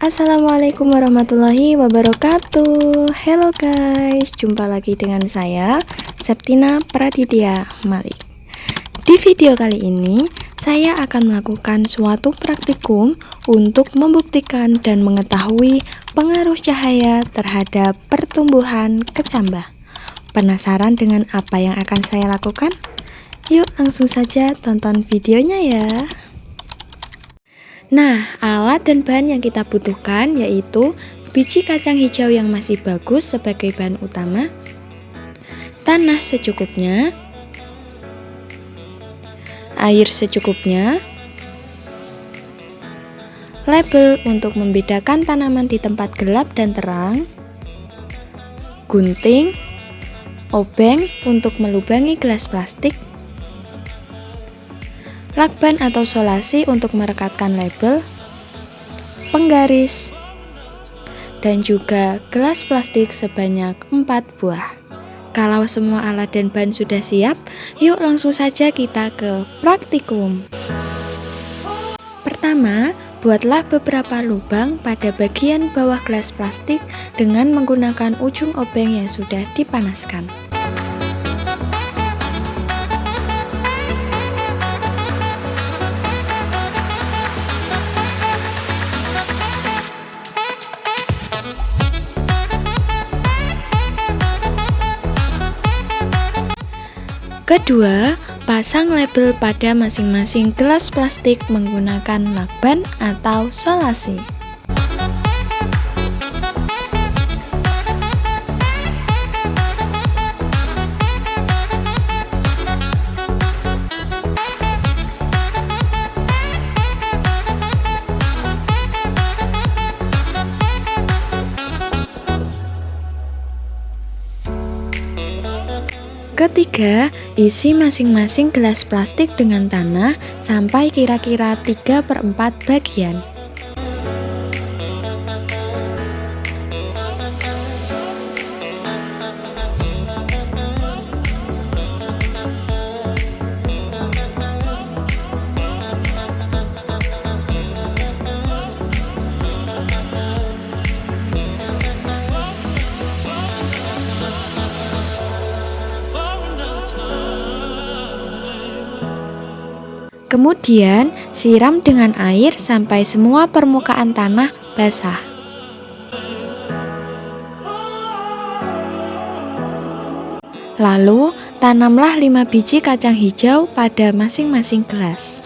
Assalamualaikum warahmatullahi wabarakatuh. Hello guys, jumpa lagi dengan saya Septina Praditya Malik. Di video kali ini saya akan melakukan suatu praktikum untuk membuktikan dan mengetahui pengaruh cahaya terhadap pertumbuhan kecambah. Penasaran dengan apa yang akan saya lakukan? Yuk langsung saja tonton videonya ya. Nah, alat dan bahan yang kita butuhkan yaitu biji kacang hijau yang masih bagus sebagai bahan utama, tanah secukupnya, air secukupnya, label untuk membedakan tanaman di tempat gelap dan terang, gunting, obeng untuk melubangi gelas plastik, lakban atau solasi untuk merekatkan label, penggaris, dan juga gelas plastik sebanyak 4 buah. Kalau semua alat dan bahan sudah siap, yuk langsung saja kita ke praktikum. Pertama, buatlah beberapa lubang pada bagian bawah gelas plastik dengan menggunakan ujung obeng yang sudah dipanaskan. Kedua, pasang label pada masing-masing gelas plastik menggunakan lakban atau solasi. Ketiga, isi masing-masing gelas plastik dengan tanah sampai kira-kira 3/4 bagian. Kemudian, siram dengan air sampai semua permukaan tanah basah. Lalu, tanamlah 5 biji kacang hijau pada masing-masing gelas.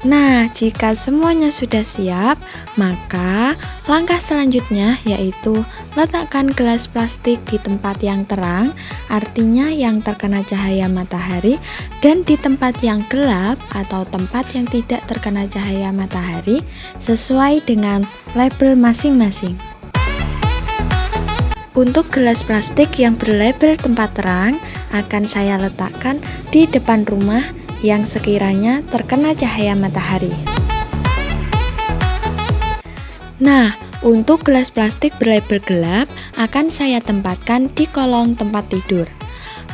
Nah, jika semuanya sudah siap, maka langkah selanjutnya yaitu letakkan gelas plastik di tempat yang terang, artinya yang terkena cahaya matahari, dan di tempat yang gelap atau tempat yang tidak terkena cahaya matahari sesuai dengan label masing-masing. Untuk gelas plastik yang berlabel tempat terang akan saya letakkan di depan rumah yang sekiranya terkena cahaya matahari. Nah, untuk gelas plastik berlabel gelap akan saya tempatkan di kolong tempat tidur.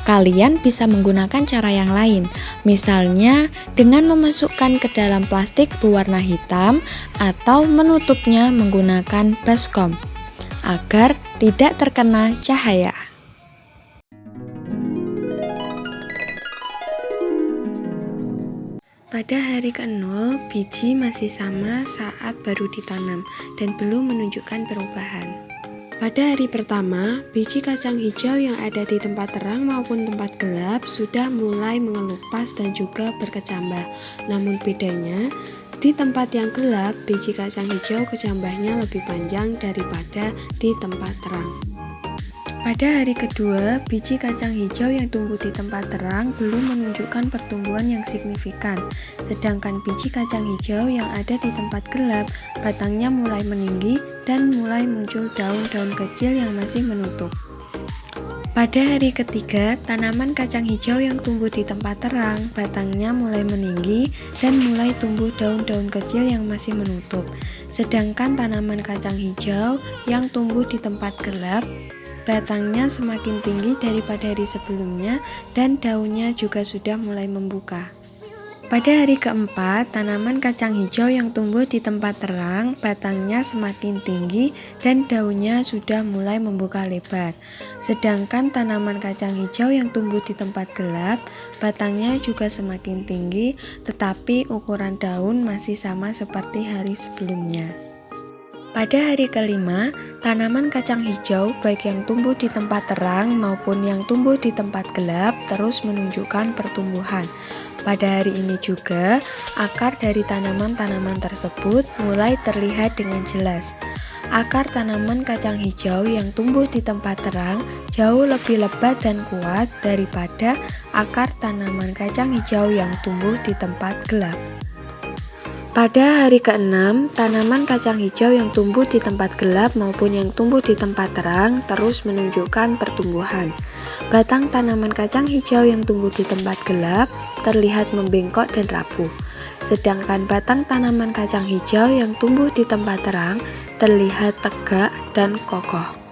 Kalian bisa menggunakan cara yang lain, misalnya dengan memasukkan ke dalam plastik berwarna hitam atau menutupnya menggunakan baskom agar tidak terkena cahaya. Pada hari ke-0, biji masih sama saat baru ditanam dan belum menunjukkan perubahan. Pada hari pertama, biji kacang hijau yang ada di tempat terang maupun tempat gelap sudah mulai mengelupas dan juga berkecambah. Namun bedanya, di tempat yang gelap, biji kacang hijau kecambahnya lebih panjang daripada di tempat terang. Pada hari kedua, biji kacang hijau yang tumbuh di tempat terang belum menunjukkan pertumbuhan yang signifikan, sedangkan biji kacang hijau yang ada di tempat gelap, batangnya mulai meninggi dan mulai muncul daun-daun kecil yang masih menutup. Pada hari ketiga, tanaman kacang hijau yang tumbuh di tempat terang, batangnya mulai meninggi dan mulai tumbuh daun-daun kecil yang masih menutup. Sedangkan tanaman kacang hijau yang tumbuh di tempat gelap, batangnya semakin tinggi daripada hari sebelumnya dan daunnya juga sudah mulai membuka. Pada hari keempat, tanaman kacang hijau yang tumbuh di tempat terang, batangnya semakin tinggi dan daunnya sudah mulai membuka lebar. Sedangkan tanaman kacang hijau yang tumbuh di tempat gelap, batangnya juga semakin tinggi, tetapi ukuran daun masih sama seperti hari sebelumnya. Pada hari kelima, tanaman kacang hijau baik yang tumbuh di tempat terang maupun yang tumbuh di tempat gelap terus menunjukkan pertumbuhan. Pada hari ini juga, akar dari tanaman-tanaman tersebut mulai terlihat dengan jelas. Akar tanaman kacang hijau yang tumbuh di tempat terang jauh lebih lebat dan kuat daripada akar tanaman kacang hijau yang tumbuh di tempat gelap. Pada hari ke-6, tanaman kacang hijau yang tumbuh di tempat gelap maupun yang tumbuh di tempat terang terus menunjukkan pertumbuhan. Batang tanaman kacang hijau yang tumbuh di tempat gelap terlihat membengkok dan rapuh. Sedangkan batang tanaman kacang hijau yang tumbuh di tempat terang terlihat tegak dan kokoh.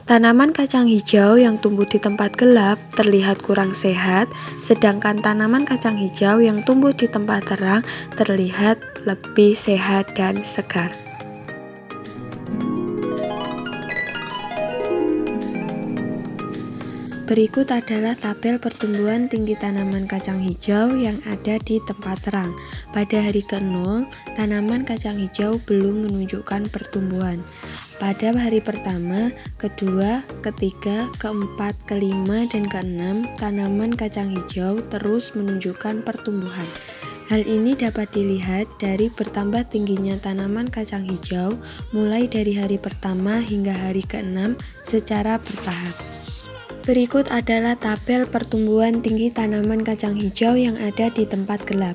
Tanaman kacang hijau yang tumbuh di tempat gelap terlihat kurang sehat, sedangkan tanaman kacang hijau yang tumbuh di tempat terang terlihat lebih sehat dan segar. Berikut adalah tabel pertumbuhan tinggi tanaman kacang hijau yang ada di tempat terang. Pada hari ke-0, tanaman kacang hijau belum menunjukkan pertumbuhan. Pada hari pertama, kedua, ketiga, keempat, kelima, dan keenam, tanaman kacang hijau terus menunjukkan pertumbuhan. Hal ini dapat dilihat dari bertambah tingginya tanaman kacang hijau mulai dari hari pertama hingga hari ke-6 secara bertahap. Berikut adalah tabel pertumbuhan tinggi tanaman kacang hijau yang ada di tempat gelap.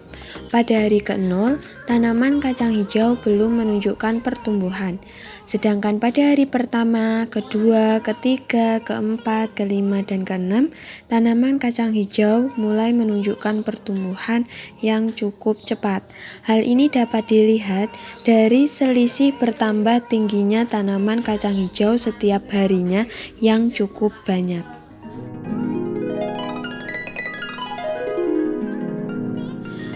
Pada hari ke-0, tanaman kacang hijau belum menunjukkan pertumbuhan. Sedangkan pada hari pertama, kedua, ketiga, keempat, kelima, dan keenam, tanaman kacang hijau mulai menunjukkan pertumbuhan yang cukup cepat. Hal ini dapat dilihat dari selisih bertambah tingginya tanaman kacang hijau setiap harinya yang cukup banyak.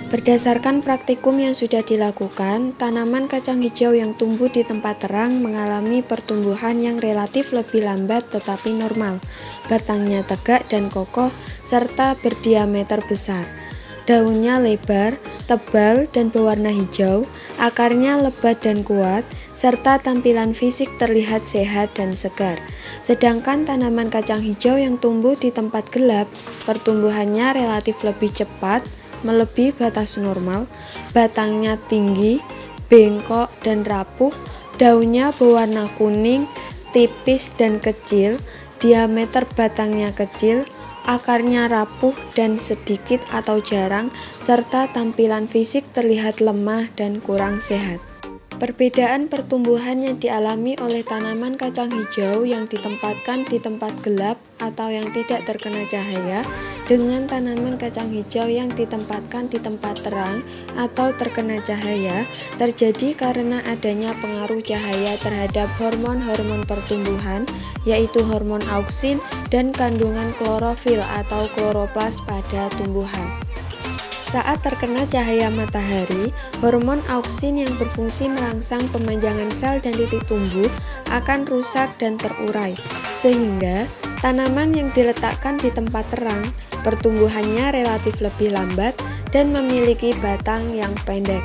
Berdasarkan praktikum yang sudah dilakukan, tanaman kacang hijau yang tumbuh di tempat terang mengalami pertumbuhan yang relatif lebih lambat tetapi normal. Batangnya tegak dan kokoh serta berdiameter besar. Daunnya lebar, tebal, dan berwarna hijau, akarnya lebat dan kuat, serta tampilan fisik terlihat sehat dan segar. Sedangkan tanaman kacang hijau yang tumbuh di tempat gelap, pertumbuhannya relatif lebih cepat, melebihi batas normal, batangnya tinggi, bengkok dan rapuh, daunnya berwarna kuning, tipis dan kecil, diameter batangnya kecil, akarnya rapuh dan sedikit atau jarang, serta tampilan fisik terlihat lemah dan kurang sehat. Perbedaan pertumbuhan yang dialami oleh tanaman kacang hijau yang ditempatkan di tempat gelap atau yang tidak terkena cahaya dengan tanaman kacang hijau yang ditempatkan di tempat terang atau terkena cahaya terjadi karena adanya pengaruh cahaya terhadap hormon-hormon pertumbuhan, yaitu hormon auksin dan kandungan klorofil atau kloroplas pada tumbuhan. Saat terkena cahaya matahari, hormon auksin yang berfungsi merangsang pemanjangan sel dan titik tumbuh akan rusak dan terurai, sehingga tanaman yang diletakkan di tempat terang, pertumbuhannya relatif lebih lambat dan memiliki batang yang pendek.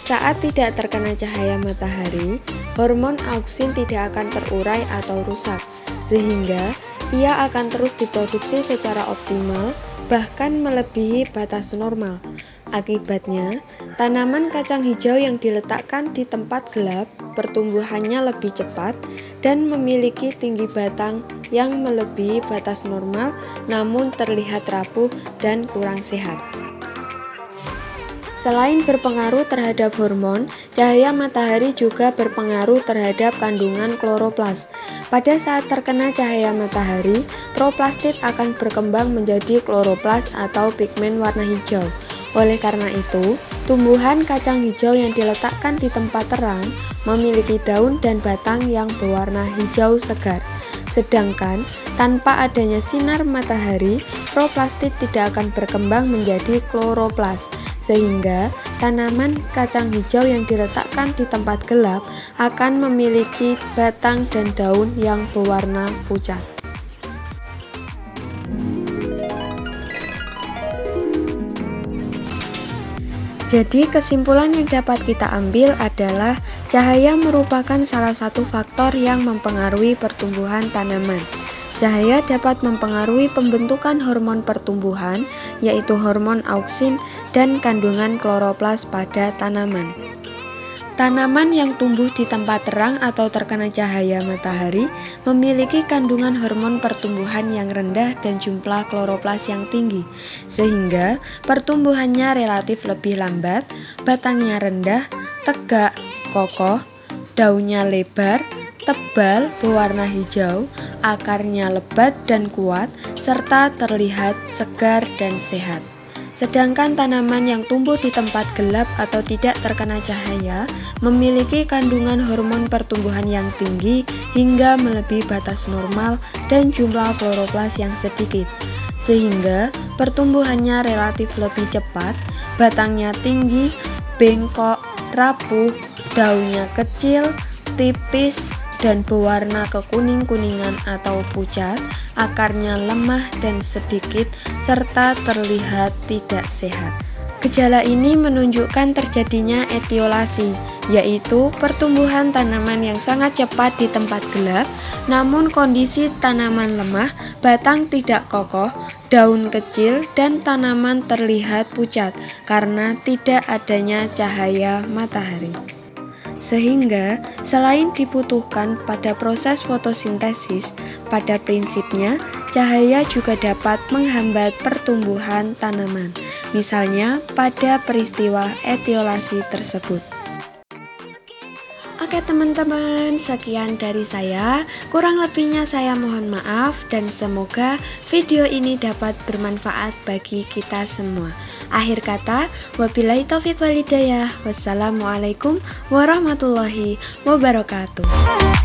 Saat tidak terkena cahaya matahari, hormon auksin tidak akan terurai atau rusak, sehingga ia akan terus diproduksi secara optimal, bahkan melebihi batas normal. Akibatnya, tanaman kacang hijau yang diletakkan di tempat gelap pertumbuhannya lebih cepat dan memiliki tinggi batang yang melebihi batas normal namun terlihat rapuh dan kurang sehat. Selain berpengaruh terhadap hormon, cahaya matahari juga berpengaruh terhadap kandungan kloroplas. Pada saat terkena cahaya matahari, troplastid akan berkembang menjadi kloroplas atau pigmen warna hijau. Oleh karena itu, tumbuhan kacang hijau yang diletakkan di tempat terang memiliki daun dan batang yang berwarna hijau segar. Sedangkan tanpa adanya sinar matahari, troplastid tidak akan berkembang menjadi kloroplas. Sehingga tanaman kacang hijau yang diletakkan di tempat gelap akan memiliki batang dan daun yang berwarna pucat. Jadi kesimpulan yang dapat kita ambil adalah cahaya merupakan salah satu faktor yang mempengaruhi pertumbuhan tanaman. Cahaya dapat mempengaruhi pembentukan hormon pertumbuhan, yaitu hormon auksin dan kandungan kloroplas pada tanaman. Tanaman yang tumbuh di tempat terang atau terkena cahaya matahari memiliki kandungan hormon pertumbuhan yang rendah dan jumlah kloroplas yang tinggi, sehingga pertumbuhannya relatif lebih lambat, batangnya rendah, tegak, kokoh, daunnya lebar, tebal, berwarna hijau, akarnya lebat dan kuat, serta terlihat segar dan sehat. Sedangkan tanaman yang tumbuh di tempat gelap atau tidak terkena cahaya memiliki kandungan hormon pertumbuhan yang tinggi hingga melebihi batas normal dan jumlah kloroplas yang sedikit, sehingga pertumbuhannya relatif lebih cepat, batangnya tinggi, bengkok, rapuh, daunnya kecil, tipis, dan berwarna kekuning-kuningan atau pucat, akarnya lemah dan sedikit, serta terlihat tidak sehat. Gejala ini menunjukkan terjadinya etiolasi, yaitu pertumbuhan tanaman yang sangat cepat di tempat gelap, namun kondisi tanaman lemah, batang tidak kokoh, daun kecil, dan tanaman terlihat pucat karena tidak adanya cahaya matahari. Sehingga, selain dibutuhkan pada proses fotosintesis, pada prinsipnya cahaya juga dapat menghambat pertumbuhan tanaman, misalnya pada peristiwa etiolasi tersebut. Oke teman-teman, sekian dari saya. Kurang lebihnya saya mohon maaf dan semoga video ini dapat bermanfaat bagi kita semua. Akhir kata, wabillahi taufiq wal hidayah. Wassalamualaikum warahmatullahi wabarakatuh.